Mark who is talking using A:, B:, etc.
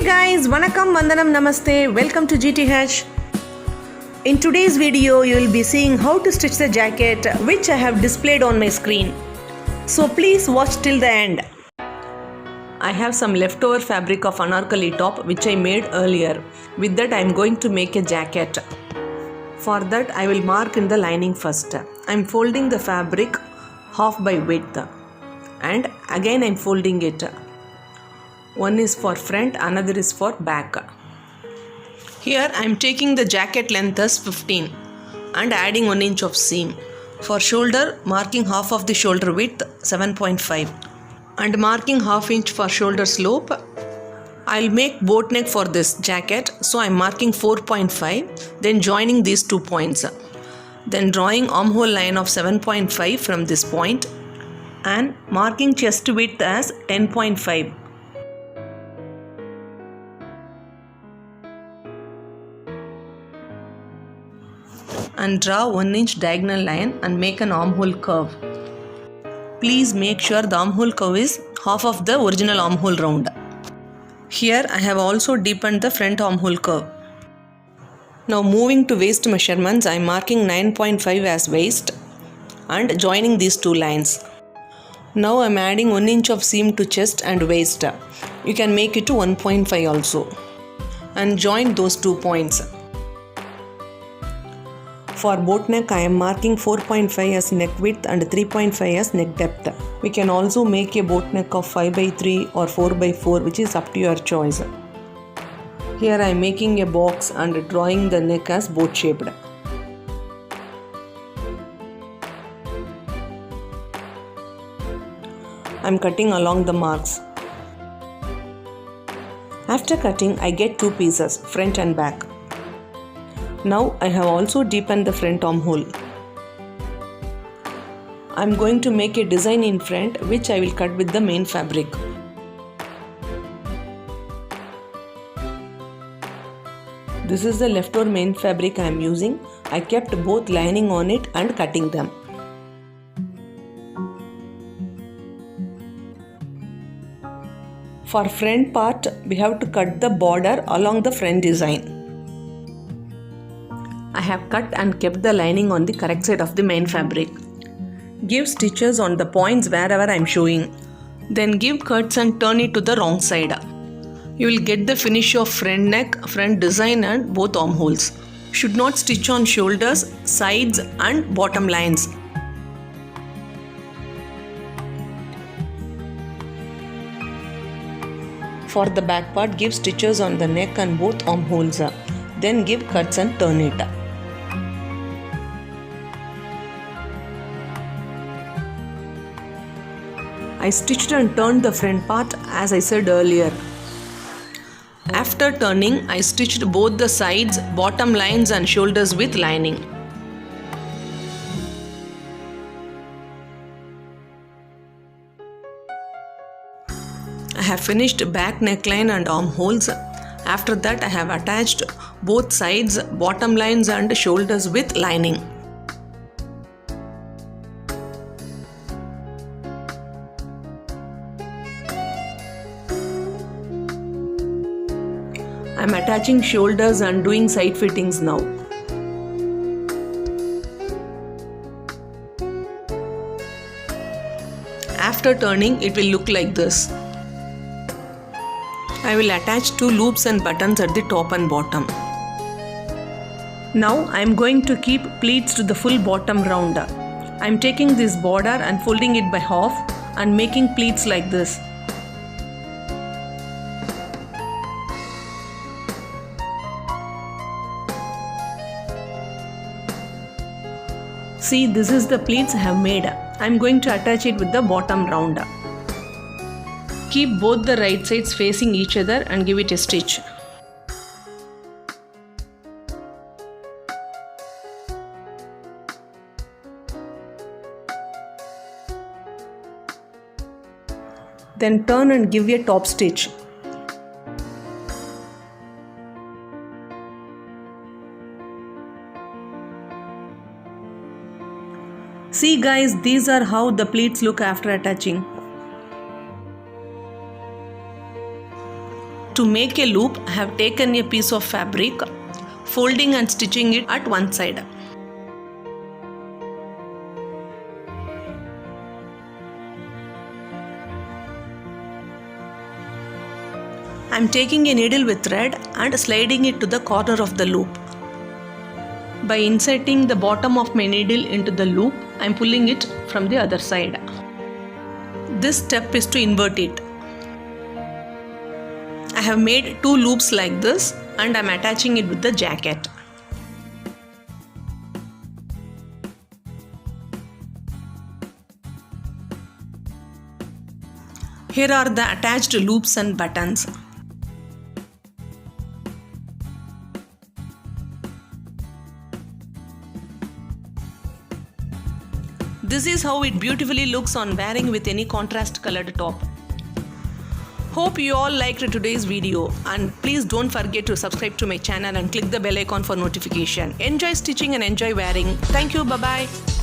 A: Hey guys, Vanakkam, Vandanam, Namaste, welcome to GTH. In today's video, you will be seeing how to stitch the jacket which I have displayed on my screen. So please watch till the end. I have some leftover fabric of anarkali top which I made earlier. With that I am going to make a jacket. For that I will mark in the lining first. I am folding the fabric half by width and again I am folding it. One is for front, another is for back. Here I am taking the jacket length as 15 and adding 1 inch of seam. For shoulder, marking half of the shoulder width 7.5 and marking half inch for shoulder slope. I'll make boat neck for this jacket, so I'm marking 4.5, then joining these 2 points. Then drawing armhole line of 7.5 from this point and marking chest width as 10.5. And draw 1 inch diagonal line and make an armhole curve. Please make sure the armhole curve is half of the original armhole round. Here I have also deepened the front armhole curve. Now moving to waist measurements, I am marking 9.5 as waist and joining these 2 lines. Now I am adding 1 inch of seam to chest and waist. You can make it to 1.5 also and join those 2 points. For boat neck, I am marking 4.5 as neck width and 3.5 as neck depth. We can also make a boat neck of 5 by 3 or 4 by 4, which is up to your choice. Here I am making a box and drawing the neck as boat shaped. I am cutting along the marks. After cutting, I get 2 pieces, front and back. Now I have also deepened the front armhole. I am going to make a design in front which I will cut with the main fabric. This is the leftover main fabric I am using. I kept both lining on it and cutting them. For front part, we have to cut the border along the front design. I have cut and kept the lining on the correct side of the main fabric. Give stitches on the points wherever I am showing. Then give cuts and turn it to the wrong side. You will get the finish of front neck, front design and both armholes. Should not stitch on shoulders, sides and bottom lines. For the back part, give stitches on the neck and both armholes. Then give cuts and turn it. I stitched and turned the front part as I said earlier. After turning, I stitched both the sides, bottom lines and shoulders with lining. I have finished back neckline and armholes. After that, I have attached both sides, bottom lines and shoulders with lining. I am attaching shoulders and doing side fittings now. After turning, it will look like this. I will attach 2 loops and buttons at the top and bottom. Now I am going to keep pleats to the full bottom round. I am taking this border and folding it by half and making pleats like this. See, this is the pleats I have made. I am going to attach it with the bottom round. Keep both the right sides facing each other and give it a stitch. Then turn and give a top stitch. See guys, these are how the pleats look after attaching. To make a loop, I have taken a piece of fabric, folding and stitching it at one side. I am taking a needle with thread and sliding it to the corner of the loop. By inserting the bottom of my needle into the loop, I am pulling it from the other side. This step is to invert it. I have made 2 loops like this and I am attaching it with the jacket. Here are the attached loops and buttons. This is how it beautifully looks on wearing with any contrast colored top. Hope you all liked today's video, and please don't forget to subscribe to my channel and click the bell icon for notification. Enjoy stitching and enjoy wearing. Thank you. Bye bye.